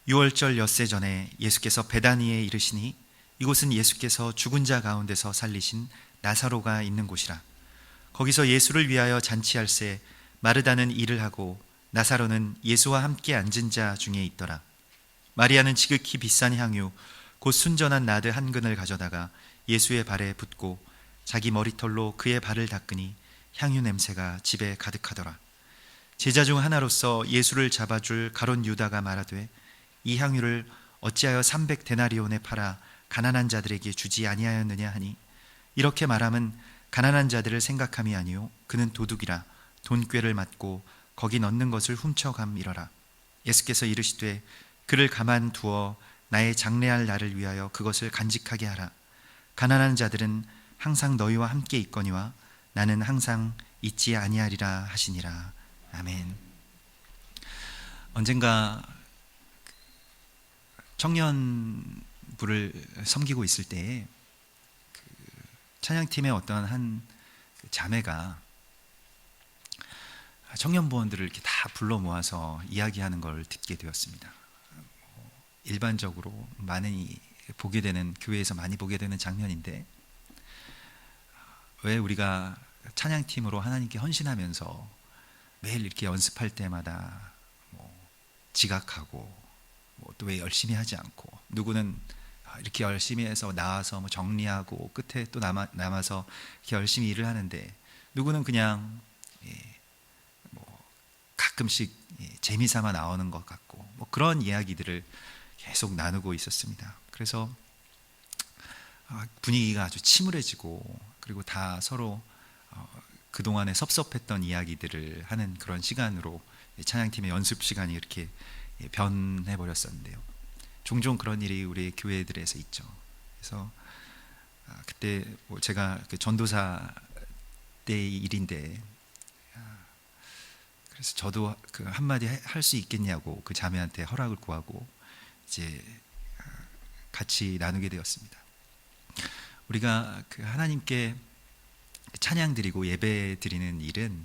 유월절 엿새 전에 예수께서 베다니에 이르시니 이곳은 예수께서 죽은 자 가운데서 살리신 나사로가 있는 곳이라. 거기서 예수를 위하여 잔치할새 마르다는 일을 하고 나사로는 예수와 함께 앉은 자 중에 있더라. 마리아는 지극히 비싼 향유 곧 순전한 나드 한 근을 가져다가 예수의 발에 붓고 자기 머리털로 그의 발을 닦으니 향유 냄새가 집에 가득하더라. 제자 중 하나로서 예수를 잡아줄 가룟 유다가 말하되 이 향유를 어찌하여 300데나리온에 팔아 가난한 자들에게 주지 아니하였느냐 하니, 이렇게 말함은 가난한 자들을 생각함이 아니요 그는 도둑이라 돈꾀를 맞고 거기 넣는 것을 훔쳐감이러라. 예수께서 이르시되 그를 가만두어 나의 장래할 날을 위하여 그것을 간직하게 하라. 가난한 자들은 항상 너희와 함께 있거니와 나는 항상 있지 아니하리라 하시니라. 아멘. 언젠가 청년부를 섬기고 있을 때에 찬양팀의 어떤 한 자매가 청년부원들을 이렇게 다 불러 모아서 이야기하는 걸 듣게 되었습니다. 일반적으로 많이 보게 되는, 교회에서 많이 보게 되는 장면인데, 왜 우리가 찬양팀으로 하나님께 헌신하면서 매일 이렇게 연습할 때마다 지각하고 또 왜 열심히 하지 않고, 누구는 이렇게 열심히 해서 나와서 정리하고 끝에 또 남아서 이렇게 열심히 일을 하는데, 누구는 그냥 가끔씩 재미삼아 나오는 것 같고, 그런 이야기들을 계속 나누고 있었습니다. 그래서 분위기가 아주 침울해지고, 그리고 다 서로 그동안에 섭섭했던 이야기들을 하는 그런 시간으로 찬양팀의 연습 시간이 이렇게 변해버렸었는데요. 종종 그런 일이 우리 교회들에서 있죠. 그래서 그때 제가 전도사 때의 일인데, 그래서 저도 그 한마디 할 수 있겠냐고 그 자매한테 허락을 구하고 이제 같이 나누게 되었습니다. 우리가 그 하나님께 찬양 드리고 예배 드리는 일은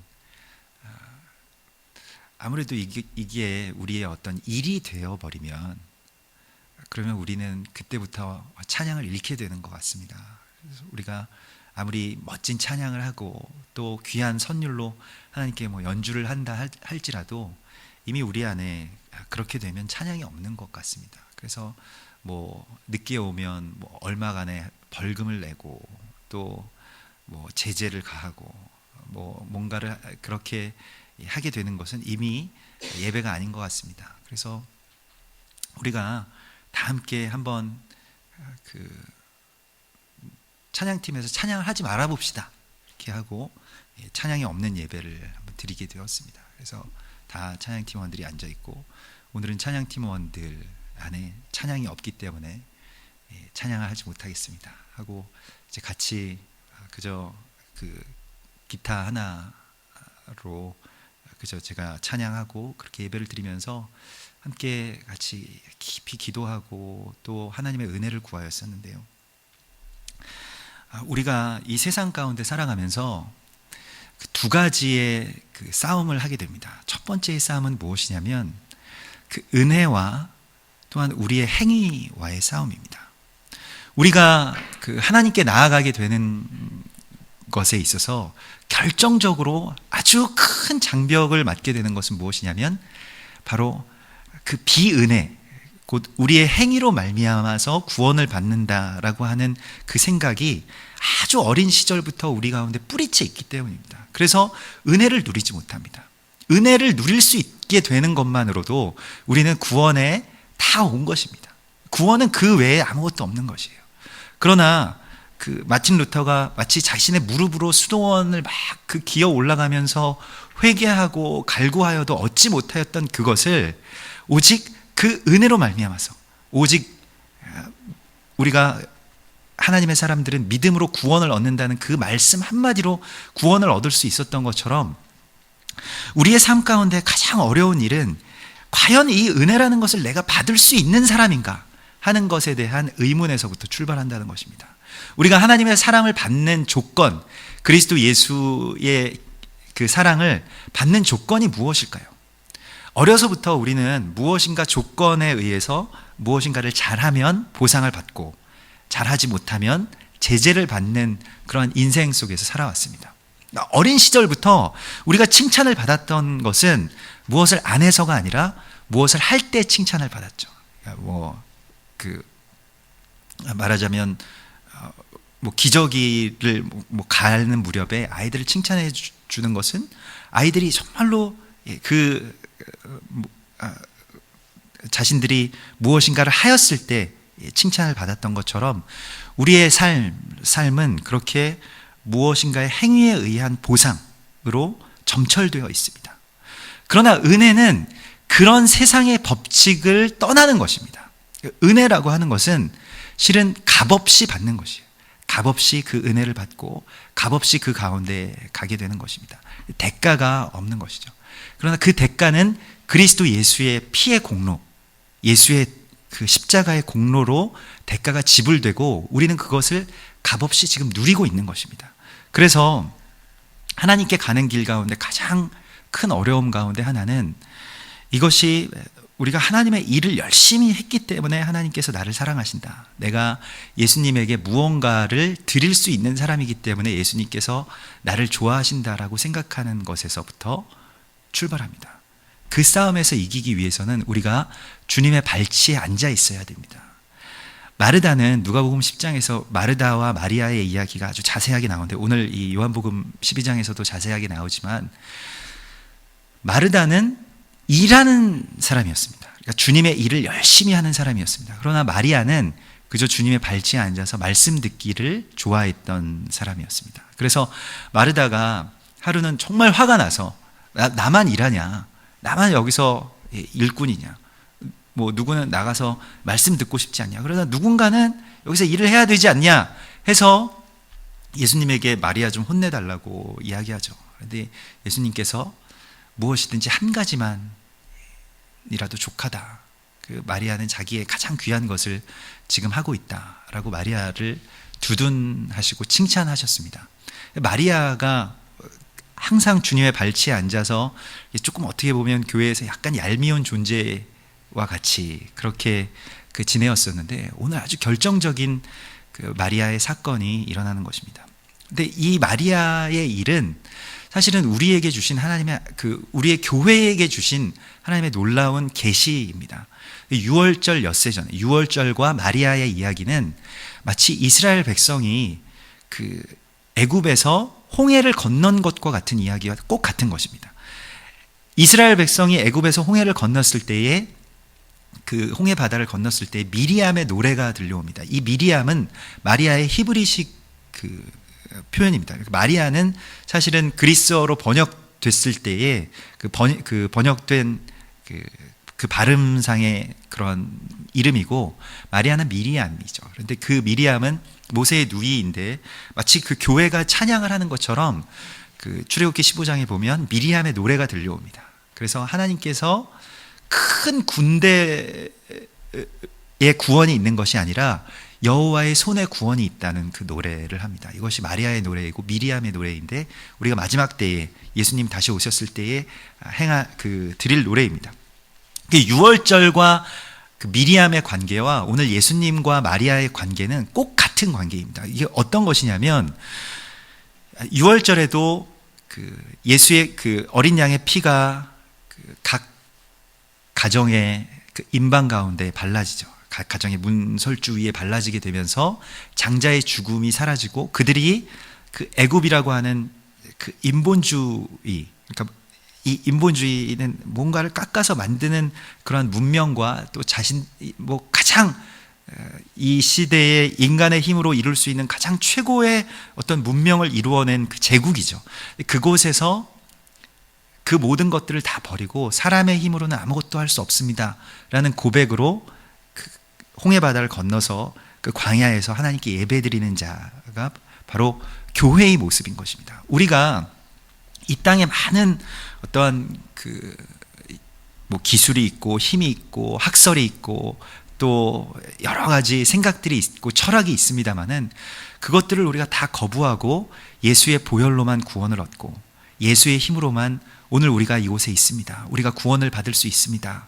아무래도 이게 우리의 어떤 일이 되어버리면, 그러면 우리는 그때부터 찬양을 잃게 되는 것 같습니다. 그래서 우리가 아무리 멋진 찬양을 하고 또 귀한 선율로 하나님께 연주를 한다 할지라도 이미 우리 안에 그렇게 되면 찬양이 없는 것 같습니다. 그래서 늦게 오면 얼마간의 벌금을 내고 또 제재를 가하고 뭔가를 그렇게 하게 되는 것은 이미 예배가 아닌 것 같습니다. 그래서 우리가 다 함께 한번 찬양팀에서 찬양을 하지 말아 봅시다, 이렇게 하고 찬양이 없는 예배를 한번 드리게 되었습니다. 그래서 다 찬양팀원들이 앉아 있고, 오늘은 찬양팀원들 안에 찬양이 없기 때문에 찬양을 하지 못하겠습니다 하고 이제 같이 그저 그 기타 하나로 그저 제가 찬양하고 그렇게 예배를 드리면서 함께 같이 깊이 기도하고 또 하나님의 은혜를 구하였었는데요. 우리가 이 세상 가운데 살아가면서 두 가지의 그 싸움을 하게 됩니다. 첫 번째의 싸움은 무엇이냐면 그 은혜와 또한 우리의 행위와의 싸움입니다. 우리가 그 하나님께 나아가게 되는 것에 있어서 결정적으로 아주 큰 장벽을 맞게 되는 것은 무엇이냐면 바로 그 비은혜, 곧 우리의 행위로 말미암아서 구원을 받는다라고 하는 그 생각이 아주 어린 시절부터 우리 가운데 뿌리채 있기 때문입니다. 그래서 은혜를 누리지 못합니다. 은혜를 누릴 수 있게 되는 것만으로도 우리는 구원에 다 온 것입니다. 구원은 그 외에 아무것도 없는 것이에요. 그러나 그 마틴 루터가 마치 자신의 무릎으로 수도원을 막 그 기어 올라가면서 회개하고 갈구하여도 얻지 못하였던 그것을 오직 그 은혜로 말미암아서, 오직 우리가 하나님의 사람들은 믿음으로 구원을 얻는다는 그 말씀 한마디로 구원을 얻을 수 있었던 것처럼, 우리의 삶 가운데 가장 어려운 일은 과연 이 은혜라는 것을 내가 받을 수 있는 사람인가 하는 것에 대한 의문에서부터 출발한다는 것입니다. 우리가 하나님의 사랑을 받는 조건, 그리스도 예수의 그 사랑을 받는 조건이 무엇일까요? 어려서부터 우리는 무엇인가 조건에 의해서 무엇인가를 잘하면 보상을 받고 잘하지 못하면 제재를 받는 그런 인생 속에서 살아왔습니다. 어린 시절부터 우리가 칭찬을 받았던 것은 무엇을 안 해서가 아니라 무엇을 할 때 칭찬을 받았죠. 말하자면 기저귀를 가는 무렵에 아이들을 칭찬해 주는 것은 아이들이 정말로 자신들이 무엇인가를 하였을 때 칭찬을 받았던 것처럼 우리의 삶은 그렇게 무엇인가의 행위에 의한 보상으로 점철되어 있습니다. 그러나 은혜는 그런 세상의 법칙을 떠나는 것입니다. 은혜라고 하는 것은 실은 값없이 받는 것이에요. 값없이 그 은혜를 받고 값없이 그 가운데 가게 되는 것입니다. 대가가 없는 것이죠. 그러나 그 대가는 그리스도 예수의 피의 공로, 예수의 그 십자가의 공로로 대가가 지불되고 우리는 그것을 값없이 지금 누리고 있는 것입니다. 그래서 하나님께 가는 길 가운데 가장 큰 어려움 가운데 하나는 이것이 우리가 하나님의 일을 열심히 했기 때문에 하나님께서 나를 사랑하신다. 내가 예수님에게 무언가를 드릴 수 있는 사람이기 때문에 예수님께서 나를 좋아하신다라고 생각하는 것에서부터 출발합니다. 그 싸움에서 이기기 위해서는 우리가 주님의 발치에 앉아 있어야 됩니다. 마르다는 누가복음 10장에서 마르다와 마리아의 이야기가 아주 자세하게 나오는데 오늘 이 요한복음 12장에서도 자세하게 나오지만 마르다는 일하는 사람이었습니다. 그러니까 주님의 일을 열심히 하는 사람이었습니다. 그러나 마리아는 그저 주님의 발치에 앉아서 말씀 듣기를 좋아했던 사람이었습니다. 그래서 마르다가 하루는 정말 화가 나서 나만 일하냐, 나만 여기서 일꾼이냐, 누구는 나가서 말씀 듣고 싶지 않냐, 그러나 누군가는 여기서 일을 해야 되지 않냐 해서 예수님에게 마리아 좀 혼내달라고 이야기하죠. 그런데 예수님께서 무엇이든지 한 가지만이라도 족하다. 그 마리아는 자기의 가장 귀한 것을 지금 하고 있다라고 마리아를 두둔하시고 칭찬하셨습니다. 마리아가 항상 주님의 발치에 앉아서 조금 어떻게 보면 교회에서 약간 얄미운 존재와 같이 그렇게 지내었었는데 오늘 아주 결정적인 그 마리아의 사건이 일어나는 것입니다. 근데 이 마리아의 일은 사실은 우리에게 주신 하나님의 우리의 교회에게 주신 하나님의 놀라운 계시입니다. 유월절 엿새 전에 유월절과 마리아의 이야기는 마치 이스라엘 백성이 애굽에서 홍해를 건넌 것과 같은 이야기와 꼭 같은 것입니다. 이스라엘 백성이 애굽에서 홍해를 건넜을 때에 그 홍해 바다를 건넜을 때 미리암의 노래가 들려옵니다. 이 미리암은 마리아의 히브리식 표현입니다. 마리아는 사실은 그리스어로 번역됐을 때에 번역된 그 발음상의 그런 이름이고 마리아는 미리암이죠. 그런데 그 미리암은 모세의 누이인데 마치 그 교회가 찬양을 하는 것처럼 출애굽기 15장에 보면 미리암의 노래가 들려옵니다. 그래서 하나님께서 큰 군대의 구원이 있는 것이 아니라 여호와의 손에 구원이 있다는 그 노래를 합니다. 이것이 마리아의 노래이고 미리암의 노래인데 우리가 마지막 때에 예수님 다시 오셨을 때에 드릴 노래입니다. 유월절과 미리암의 관계와 오늘 예수님과 마리아의 관계는 꼭 같은 관계입니다. 이게 어떤 것이냐면 유월절에도 예수의 어린 양의 피가 각 가정의 임방 가운데 발라지죠. 가정의 문설주 위에 발라지게 되면서 장자의 죽음이 사라지고 그들이 애굽이라고 하는 인본주의, 그러니까 이 인본주의는 뭔가를 깎아서 만드는 그런 문명과 또 가장 이 시대의 인간의 힘으로 이룰 수 있는 가장 최고의 어떤 문명을 이루어낸 제국이죠. 그곳에서 그 모든 것들을 다 버리고 사람의 힘으로는 아무것도 할 수 없습니다 라는 고백으로 홍해 바다를 건너서 광야에서 하나님께 예배드리는 자가 바로 교회의 모습인 것입니다. 우리가 이 땅에 많은 어떠한 기술이 있고 힘이 있고 학설이 있고 또 여러 가지 생각들이 있고 철학이 있습니다만은 그것들을 우리가 다 거부하고 예수의 보혈로만 구원을 얻고 예수의 힘으로만 오늘 우리가 이곳에 있습니다. 우리가 구원을 받을 수 있습니다.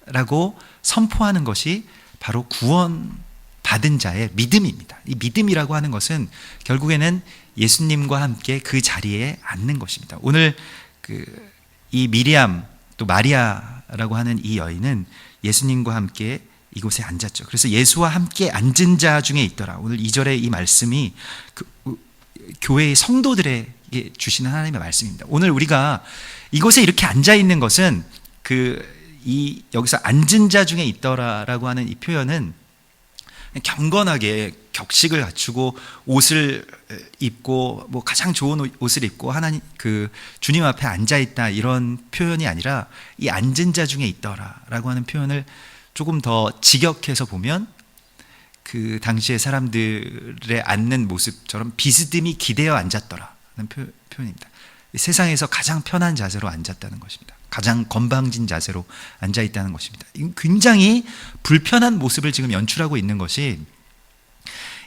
라고 선포하는 것이 바로 구원받은 자의 믿음입니다. 이 믿음이라고 하는 것은 결국에는 예수님과 함께 그 자리에 앉는 것입니다. 오늘 이 미리암 또 마리아라고 하는 이 여인은 예수님과 함께 이곳에 앉았죠. 그래서 예수와 함께 앉은 자 중에 있더라. 오늘 2절의 이 말씀이 교회의 성도들에게 주시는 하나님의 말씀입니다. 오늘 우리가 이곳에 이렇게 앉아 있는 것은 여기서 앉은 자 중에 있더라라고 하는 이 표현은 경건하게 격식을 갖추고 옷을 입고 가장 좋은 옷을 입고 하나님 주님 앞에 앉아 있다 이런 표현이 아니라 이 앉은 자 중에 있더라라고 하는 표현을 조금 더 직역해서 보면 그 당시의 사람들의 앉는 모습처럼 비스듬히 기대어 앉았더라는 표현입니다. 세상에서 가장 편한 자세로 앉았다는 것입니다. 가장 건방진 자세로 앉아 있다는 것입니다. 굉장히 불편한 모습을 지금 연출하고 있는 것이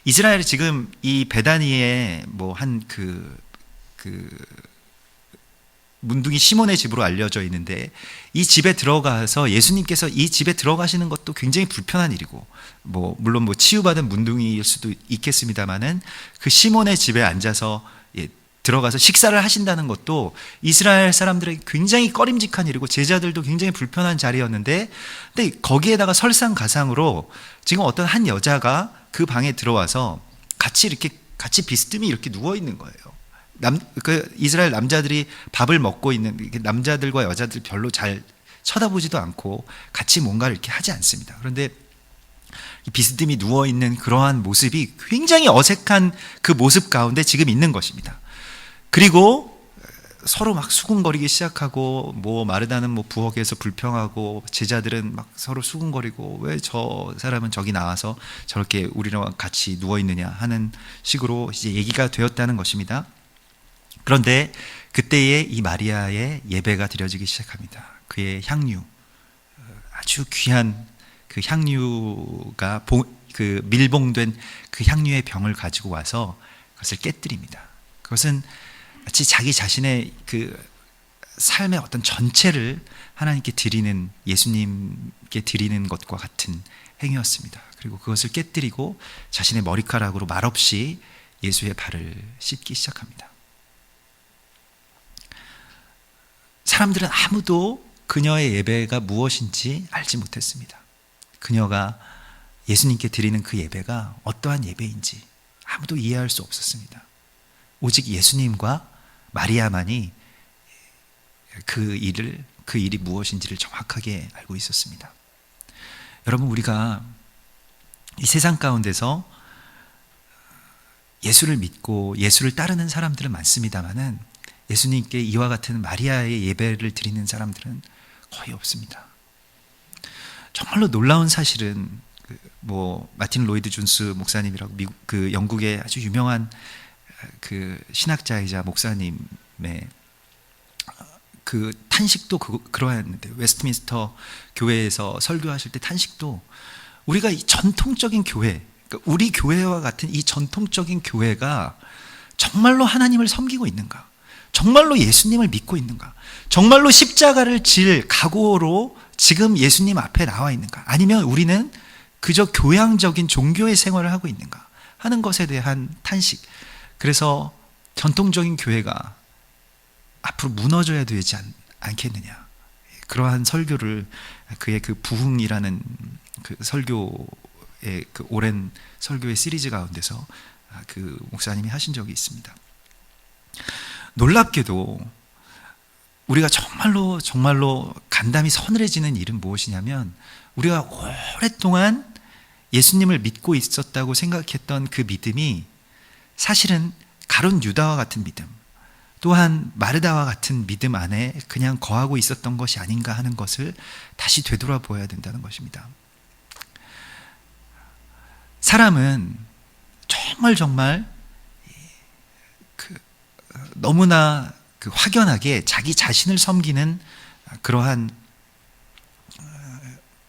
이스라엘이 지금 이 베다니에 문둥이 시몬의 집으로 알려져 있는데 이 집에 들어가서 예수님께서 이 집에 들어가시는 것도 굉장히 불편한 일이고 물론 치유받은 문둥이일 수도 있겠습니다만은 그 시몬의 집에 앉아서 들어가서 식사를 하신다는 것도 이스라엘 사람들에게 굉장히 꺼림직한 일이고 제자들도 굉장히 불편한 자리였는데 근데 거기에다가 설상가상으로 지금 어떤 한 여자가 그 방에 들어와서 같이 비스듬히 이렇게 누워 있는 거예요. 이스라엘 남자들이 밥을 먹고 있는 남자들과 여자들 별로 잘 쳐다보지도 않고 같이 뭔가를 이렇게 하지 않습니다. 그런데 비스듬히 누워 있는 그러한 모습이 굉장히 어색한 그 모습 가운데 지금 있는 것입니다. 그리고 서로 막 수군거리기 시작하고 마르다는 부엌에서 불평하고 제자들은 막 서로 수군거리고 왜 저 사람은 저기 나와서 저렇게 우리랑 같이 누워 있느냐 하는 식으로 이제 얘기가 되었다는 것입니다. 그런데 그때에 이 마리아의 예배가 드려지기 시작합니다. 그의 향유, 아주 귀한 그 향유가 밀봉된 그 향유의 병을 가지고 와서 그것을 깨뜨립니다. 그것은 마치 자기 자신의 그 삶의 어떤 전체를 하나님께 드리는, 예수님께 드리는 것과 같은 행위였습니다. 그리고 그것을 깨뜨리고 자신의 머리카락으로 말없이 예수의 발을 씻기 시작합니다. 사람들은 아무도 그녀의 예배가 무엇인지 알지 못했습니다. 그녀가 예수님께 드리는 그 예배가 어떠한 예배인지 아무도 이해할 수 없었습니다. 오직 예수님과 마리아만이 그 일이 무엇인지를 정확하게 알고 있었습니다. 여러분, 우리가 이 세상 가운데서 예수를 믿고 예수를 따르는 사람들은 많습니다만은 예수님께 이와 같은 마리아의 예배를 드리는 사람들은 거의 없습니다. 정말로 놀라운 사실은 마틴 로이드 존스 목사님이라고 그 영국의 아주 유명한 그 신학자이자 목사님의 그 탄식도 그러했는데, 웨스트민스터 교회에서 설교하실 때 탄식도 우리가 이 전통적인 교회, 그러니까 우리 교회와 같은 이 전통적인 교회가 정말로 하나님을 섬기고 있는가? 정말로 예수님을 믿고 있는가? 정말로 십자가를 질 각오로 지금 예수님 앞에 나와 있는가? 아니면 우리는 그저 교양적인 종교의 생활을 하고 있는가 하는 것에 대한 탄식. 그래서 전통적인 교회가 앞으로 무너져야 되지 않겠느냐, 그러한 설교를 그의 그 부흥이라는 그 설교의 그 오랜 설교의 시리즈 가운데서 그 목사님이 하신 적이 있습니다. 놀랍게도 우리가 정말로 간담이 서늘해지는 일은 무엇이냐면, 우리가 오랫동안 예수님을 믿고 있었다고 생각했던 그 믿음이 사실은 가룟 유다와 같은 믿음, 또한 마르다와 같은 믿음 안에 그냥 거하고 있었던 것이 아닌가 하는 것을 다시 되돌아보아야 된다는 것입니다. 사람은 정말 너무나 확연하게 자기 자신을 섬기는 그러한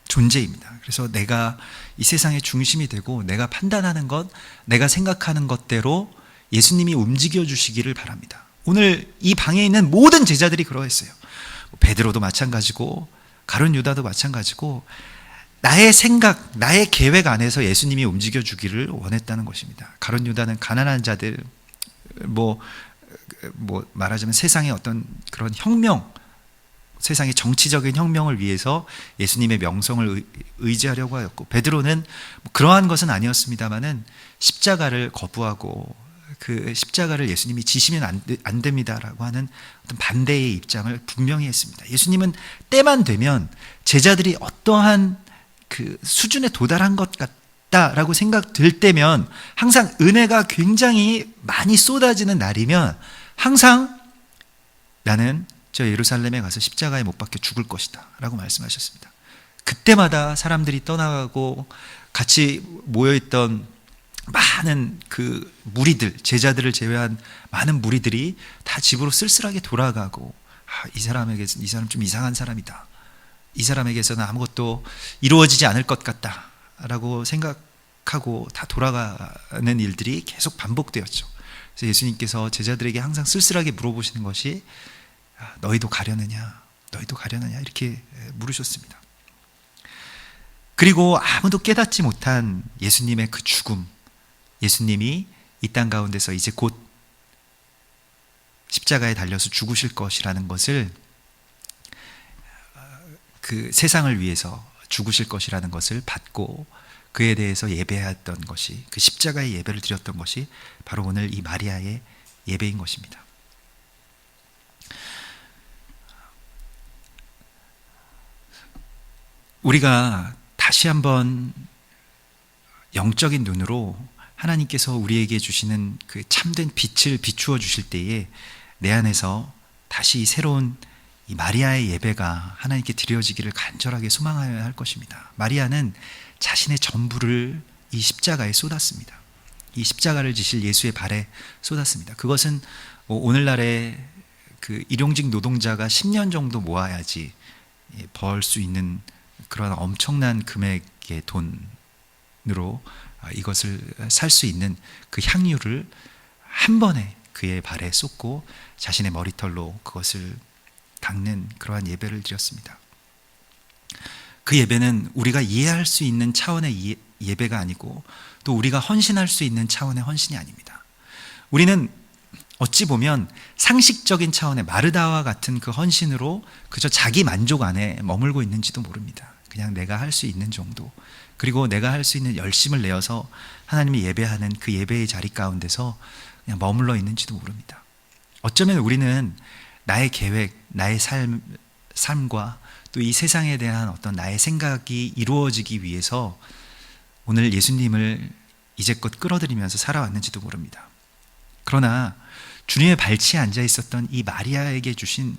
존재입니다. 그래서 내가 이 세상의 중심이 되고 내가 판단하는 것, 내가 생각하는 것대로 예수님이 움직여 주시기를 바랍니다. 오늘 이 방에 있는 모든 제자들이 그러했어요. 베드로도 마찬가지고 가룟 유다도 마찬가지고 나의 생각, 나의 계획 안에서 예수님이 움직여 주기를 원했다는 것입니다. 가룟 유다는 가난한 자들, 뭐 말하자면 세상의 어떤 그런 혁명, 세상의 정치적인 혁명을 위해서 예수님의 명성을 의지하려고 하였고, 베드로는 그러한 것은 아니었습니다마는 십자가를 거부하고 그 십자가를 예수님이 지시면 안 됩니다라고 하는 어떤 반대의 입장을 분명히 했습니다. 예수님은 때만 되면 제자들이 어떠한 그 수준에 도달한 것 같다라고 생각될 때면, 항상 은혜가 굉장히 많이 쏟아지는 날이면 항상 나는 저 예루살렘에 가서 십자가에 못 박혀 죽을 것이다 라고 말씀하셨습니다. 그때마다 사람들이 떠나가고 같이 모여있던 많은 그 무리들, 제자들을 제외한 많은 무리들이 다 집으로 쓸쓸하게 돌아가고, 이 사람 좀 이상한 사람이다, 이 사람에게서는 아무것도 이루어지지 않을 것 같다 라고 생각하고 다 돌아가는 일들이 계속 반복되었죠. 그래서 예수님께서 제자들에게 항상 쓸쓸하게 물어보시는 것이 너희도 가려느냐, 너희도 가려느냐 이렇게 물으셨습니다. 그리고 아무도 깨닫지 못한 예수님의 그 죽음, 예수님이 이 땅 가운데서 이제 곧 십자가에 달려서 죽으실 것이라는 것을, 그 세상을 위해서 죽으실 것이라는 것을 받고 그에 대해서 예배했던 것이, 그 십자가의 예배를 드렸던 것이 바로 오늘 이 마리아의 예배인 것입니다. 우리가 다시 한번 영적인 눈으로 하나님께서 우리에게 주시는 그 참된 빛을 비추어 주실 때에 내 안에서 다시 새로운 이 마리아의 예배가 하나님께 드려지기를 간절하게 소망하여야 할 것입니다. 마리아는 자신의 전부를 이 십자가에 쏟았습니다. 이 십자가를 지실 예수의 발에 쏟았습니다. 그것은 오늘날의 그 일용직 노동자가 10년 정도 모아야지 벌 수 있는 그런 엄청난 금액의 돈으로 이것을 살 수 있는 그 향유를 한 번에 그의 발에 쏟고 자신의 머리털로 그것을 닦는 그러한 예배를 드렸습니다. 그 예배는 우리가 이해할 수 있는 차원의 예배가 아니고, 또 우리가 헌신할 수 있는 차원의 헌신이 아닙니다. 우리는 어찌 보면 상식적인 차원의 마르다와 같은 그 헌신으로 그저 자기 만족 안에 머물고 있는지도 모릅니다. 그냥 내가 할 수 있는 정도, 그리고 내가 할 수 있는 열심을 내어서 하나님이 예배하는 그 예배의 자리 가운데서 그냥 머물러 있는지도 모릅니다. 어쩌면 우리는 나의 계획, 나의 삶과 또 이 세상에 대한 어떤 나의 생각이 이루어지기 위해서 오늘 예수님을 이제껏 끌어들이면서 살아왔는지도 모릅니다. 그러나 주님의 발치에 앉아 있었던 이 마리아에게 주신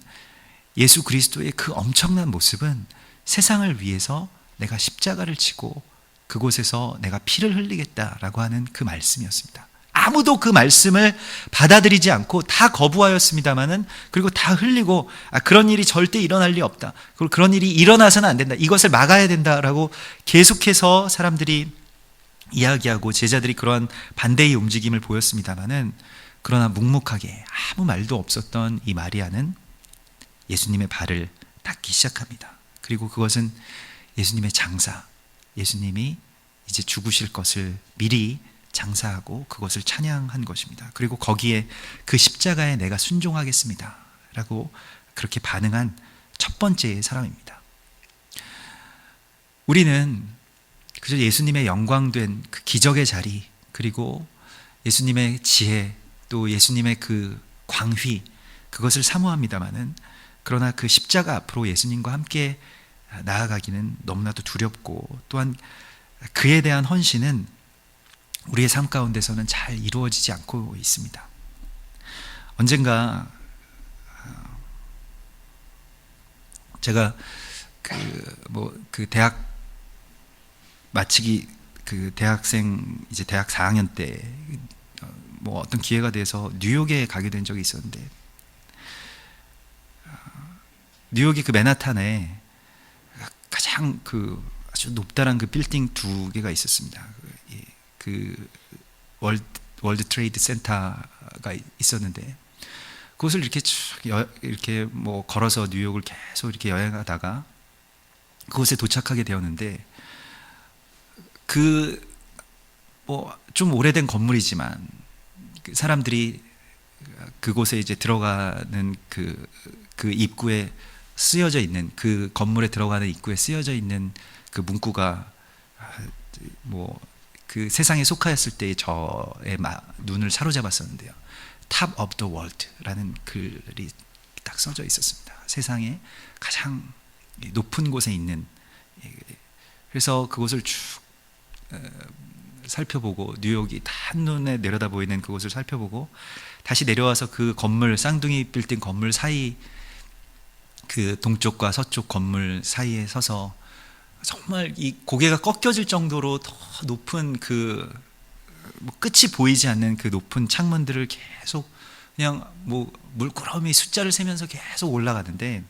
예수 그리스도의 그 엄청난 모습은 세상을 위해서 내가 십자가를 지고 그곳에서 내가 피를 흘리겠다라고 하는 그 말씀이었습니다. 아무도 그 말씀을 받아들이지 않고 다 거부하였습니다마는, 그리고 다 흘리고 그런 일이 절대 일어날 리 없다, 그리고 그런 일이 일어나서는 안 된다, 이것을 막아야 된다라고 계속해서 사람들이 이야기하고 제자들이 그러한 반대의 움직임을 보였습니다마는, 그러나 묵묵하게 아무 말도 없었던 이 마리아는 예수님의 발을 닦기 시작합니다. 그리고 그것은 예수님의 장사, 예수님이 이제 죽으실 것을 미리 장사하고 그것을 찬양한 것입니다. 그리고 거기에 그 십자가에 내가 순종하겠습니다 라고 그렇게 반응한 첫 번째의 사람입니다. 우리는 그저 예수님의 영광된 그 기적의 자리, 그리고 예수님의 지혜, 또 예수님의 그 광휘, 그것을 사모합니다마는, 그러나 그 십자가 앞으로 예수님과 함께 나아가기는 너무나도 두렵고, 또한 그에 대한 헌신은 우리의 삶 가운데서는 잘 이루어지지 않고 있습니다. 언젠가 제가 그 대학 마치기, 그 대학생 이제 대학 4학년 때 어떤 기회가 돼서 뉴욕에 가게 된 적이 있었는데, 뉴욕이 그 맨하탄에 가장 그 아주 높다란 그 빌딩 두 개가 있었습니다. 그 월드 트레이드 센터가 있었는데, 그곳을 이렇게 이렇게 뭐 걸어서 뉴욕을 계속 이렇게 여행하다가 그곳에 도착하게 되었는데, 그 뭐 좀 오래된 건물이지만 그 사람들이 그곳에 이제 들어가는 그 입구에 쓰여져 있는, 그 건물에 들어가는 입구에 쓰여져 있는 그 문구가 뭐 그 세상에 속하였을 때의 저의 눈을 사로잡았었는데요. Top of the World라는 글이 딱 써져 있었습니다. 세상에 가장 높은 곳에 있는. 그래서 그곳을 쭉 살펴보고, 뉴욕이 다 한눈에 내려다 보이는 그곳을 살펴보고, 다시 내려와서 그 건물, 쌍둥이 빌딩 건물 사이, 그 동쪽과 서쪽 건물 사이에 서서 정말 이 고개가 꺾여질 정도로 더 높은 뭐 끝이 보이지 않는 그 높은 창문들을 계속 그냥 뭐 물끄러미 숫자를 세면서 계속 올라가는데,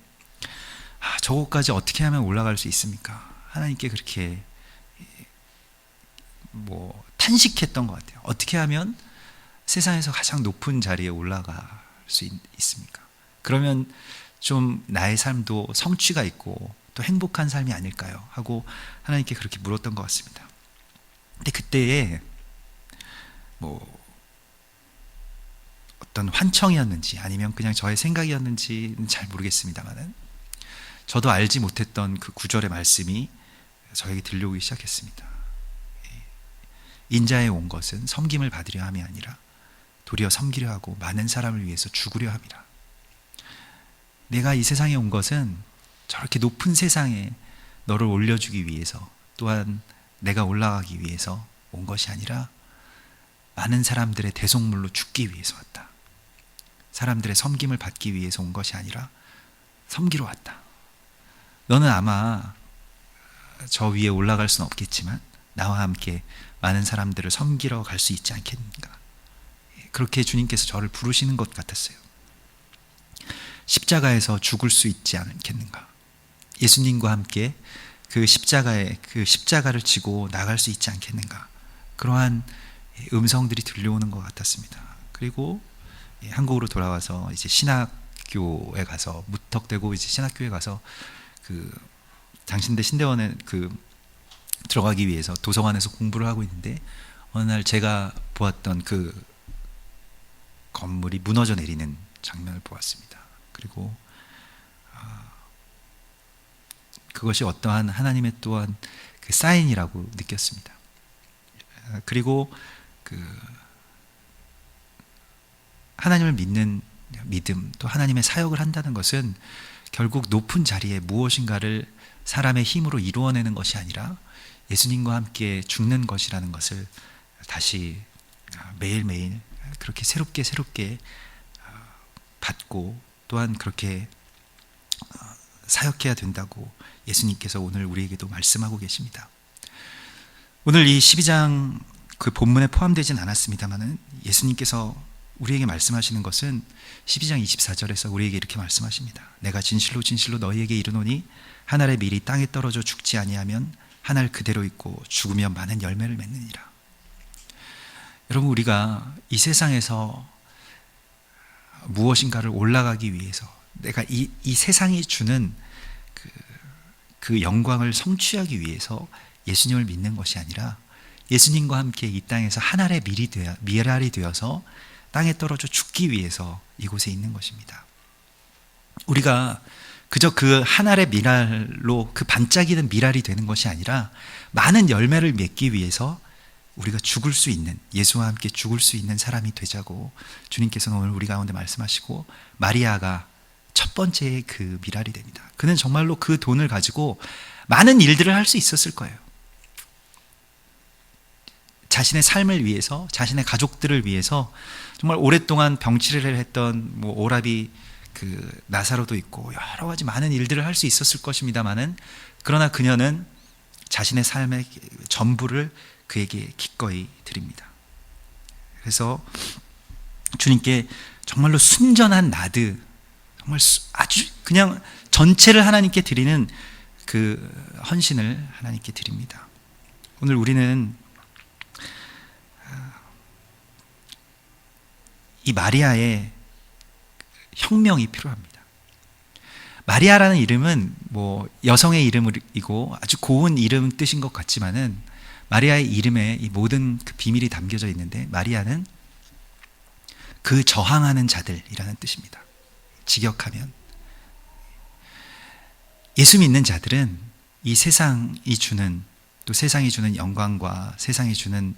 저곳까지 어떻게 하면 올라갈 수 있습니까? 하나님께 그렇게 뭐 탄식했던 것 같아요. 어떻게 하면 세상에서 가장 높은 자리에 올라갈 수 있습니까? 그러면 좀 나의 삶도 성취가 있고 또 행복한 삶이 아닐까요? 하고 하나님께 그렇게 물었던 것 같습니다. 근데 그때에 뭐 어떤 환청이었는지 아니면 그냥 저의 생각이었는지는 잘 모르겠습니다만은, 저도 알지 못했던 그 구절의 말씀이 저에게 들려오기 시작했습니다. 인자에 온 것은 섬김을 받으려 함이 아니라 도리어 섬기려 하고 많은 사람을 위해서 죽으려 함이라. 내가 이 세상에 온 것은 저렇게 높은 세상에 너를 올려주기 위해서, 또한 내가 올라가기 위해서 온 것이 아니라 많은 사람들의 대속물로 죽기 위해서 왔다. 사람들의 섬김을 받기 위해서 온 것이 아니라 섬기러 왔다. 너는 아마 저 위에 올라갈 수는 없겠지만 나와 함께 많은 사람들을 섬기러 갈 수 있지 않겠는가. 그렇게 주님께서 저를 부르시는 것 같았어요. 십자가에서 죽을 수 있지 않겠는가. 예수님과 함께 그 십자가를 지고 나갈 수 있지 않겠는가. 그러한 음성들이 들려오는 것 같았습니다. 그리고 한국으로 돌아와서 이제 신학교에 가서 무턱대고 이제 신학교에 가서 그 장신대 신대원에 들어가기 위해서 도서관에서 공부를 하고 있는데, 어느 날 제가 보았던 그 건물이 무너져 내리는 장면을 보았습니다. 그리고 그것이 어떠한 하나님의 또한 그 사인이라고 느꼈습니다. 그리고 하나님을 믿는 믿음, 또 하나님의 사역을 한다는 것은 결국 높은 자리에 무엇인가를 사람의 힘으로 이루어내는 것이 아니라 예수님과 함께 죽는 것이라는 것을 다시 매일매일 그렇게 새롭게 받고, 또한 그렇게 사역해야 된다고 예수님께서 오늘 우리에게도 말씀하고 계십니다. 오늘 이 12장 그 본문에 포함되진 않았습니다만은, 예수님께서 우리에게 말씀하시는 것은 12장 24절에서 우리에게 이렇게 말씀하십니다. 내가 진실로 진실로 너희에게 이르노니 한 알의 밀이 땅에 떨어져 죽지 아니하면 한 알 그대로 있고 죽으면 많은 열매를 맺느니라. 여러분, 우리가 이 세상에서 무엇인가를 올라가기 위해서, 내가 이 세상이 주는 그 영광을 성취하기 위해서 예수님을 믿는 것이 아니라, 예수님과 함께 이 땅에서 한 알의 밀알이 되어서 땅에 떨어져 죽기 위해서 이곳에 있는 것입니다. 우리가 그저 그 한 알의 밀알로 그 반짝이는 밀알이 되는 것이 아니라 많은 열매를 맺기 위해서 우리가 죽을 수 있는, 예수와 함께 죽을 수 있는 사람이 되자고 주님께서는 오늘 우리 가운데 말씀하시고, 마리아가 첫 번째 그 밀알이 됩니다. 그는 정말로 그 돈을 가지고 많은 일들을 할 수 있었을 거예요. 자신의 삶을 위해서, 자신의 가족들을 위해서 정말 오랫동안 병치레를 했던 뭐 오라비 그 나사로도 있고 여러 가지 많은 일들을 할 수 있었을 것입니다만은, 그러나 그녀는 자신의 삶의 전부를 그에게 기꺼이 드립니다. 그래서 주님께 정말로 순전한 나드, 정말 아주 그냥 전체를 하나님께 드리는 그 헌신을 하나님께 드립니다. 오늘 우리는 이 마리아의 혁명이 필요합니다. 마리아라는 이름은 뭐 여성의 이름이고 아주 고운 이름 뜻인 것 같지만은 마리아의 이름에 이 모든 그 비밀이 담겨져 있는데, 마리아는 그 저항하는 자들이라는 뜻입니다. 직역하면 예수 믿는 자들은 이 세상이 주는, 또 세상이 주는 영광과 세상이 주는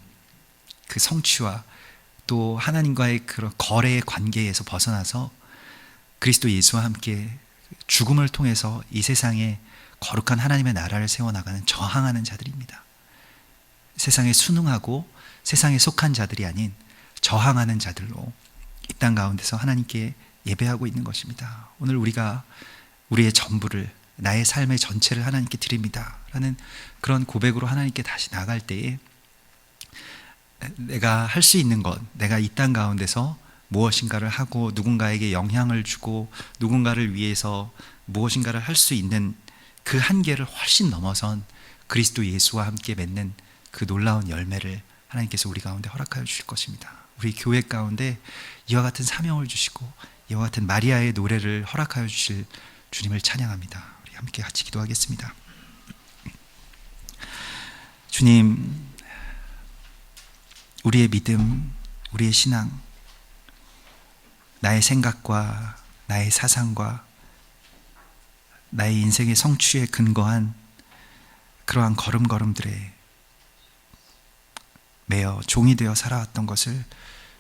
그 성취와 또 하나님과의 그런 거래의 관계에서 벗어나서 그리스도 예수와 함께 죽음을 통해서 이 세상에 거룩한 하나님의 나라를 세워나가는 저항하는 자들입니다. 세상에 순응하고 세상에 속한 자들이 아닌 저항하는 자들로 이 땅 가운데서 하나님께 예배하고 있는 것입니다. 오늘 우리가 우리의 전부를, 나의 삶의 전체를 하나님께 드립니다 라는 그런 고백으로 하나님께 다시 나갈 때에 내가 할 수 있는 것, 내가 이 땅 가운데서 무엇인가를 하고 누군가에게 영향을 주고 누군가를 위해서 무엇인가를 할 수 있는 그 한계를 훨씬 넘어선 그리스도 예수와 함께 맺는 그 놀라운 열매를 하나님께서 우리 가운데 허락하여 주실 것입니다. 우리 교회 가운데 이와 같은 사명을 주시고 이와 같은 마리아의 노래를 허락하여 주실 주님을 찬양합니다. 우리 함께 같이 기도하겠습니다. 주님, 우리의 믿음, 우리의 신앙, 나의 생각과 나의 사상과 나의 인생의 성취에 근거한 그러한 걸음걸음들에 매여 종이 되어 살아왔던 것을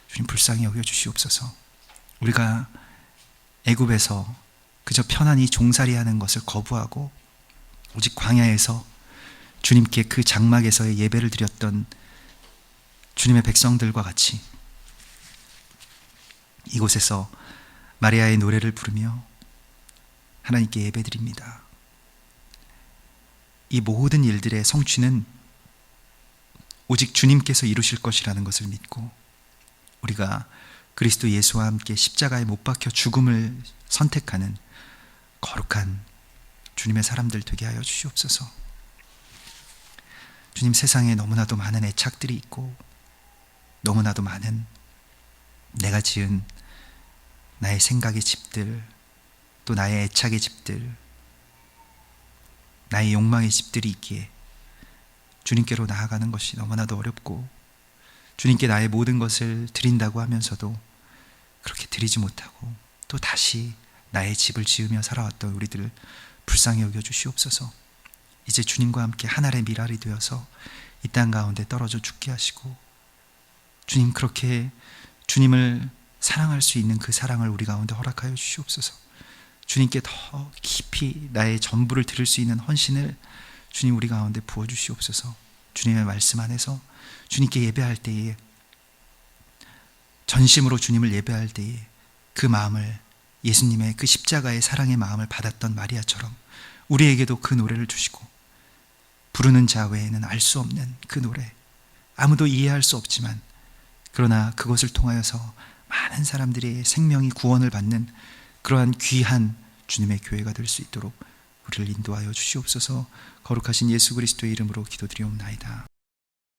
주님 불쌍히 여겨주시옵소서. 우리가 애굽에서 그저 편안히 종살이하는 것을 거부하고 오직 광야에서 주님께 그 장막에서의 예배를 드렸던 주님의 백성들과 같이 이곳에서 마리아의 노래를 부르며 하나님께 예배드립니다. 이 모든 일들의 성취는 오직 주님께서 이루실 것이라는 것을 믿고 우리가 그리스도 예수와 함께 십자가에 못 박혀 죽음을 선택하는 거룩한 주님의 사람들 되게 하여 주시옵소서. 주님, 세상에 너무나도 많은 애착들이 있고 너무나도 많은 내가 지은 나의 생각의 집들, 또 나의 애착의 집들, 나의 욕망의 집들이 있기에 주님께로 나아가는 것이 너무나도 어렵고 주님께 나의 모든 것을 드린다고 하면서도 그렇게 드리지 못하고 또 다시 나의 집을 지으며 살아왔던 우리들을 불쌍히 여겨 주시옵소서. 이제 주님과 함께 하늘의 미랄이 되어서 이 땅 가운데 떨어져 죽게 하시고 주님, 그렇게 주님을 사랑할 수 있는 그 사랑을 우리 가운데 허락하여 주시옵소서. 주님께 더 깊이 나의 전부를 드릴 수 있는 헌신을 주님 우리 가운데 부어주시옵소서. 주님의 말씀 안에서 주님께 예배할 때에, 전심으로 주님을 예배할 때에 그 마음을, 예수님의 그 십자가의 사랑의 마음을 받았던 마리아처럼 우리에게도 그 노래를 주시고, 부르는 자 외에는 알 수 없는 그 노래, 아무도 이해할 수 없지만 그러나 그것을 통하여서 많은 사람들의 생명이 구원을 받는 그러한 귀한 주님의 교회가 될 수 있도록 우리를 인도하여 주시옵소서. 거룩하신 예수 그리스도의 이름으로 기도드리옵나이다.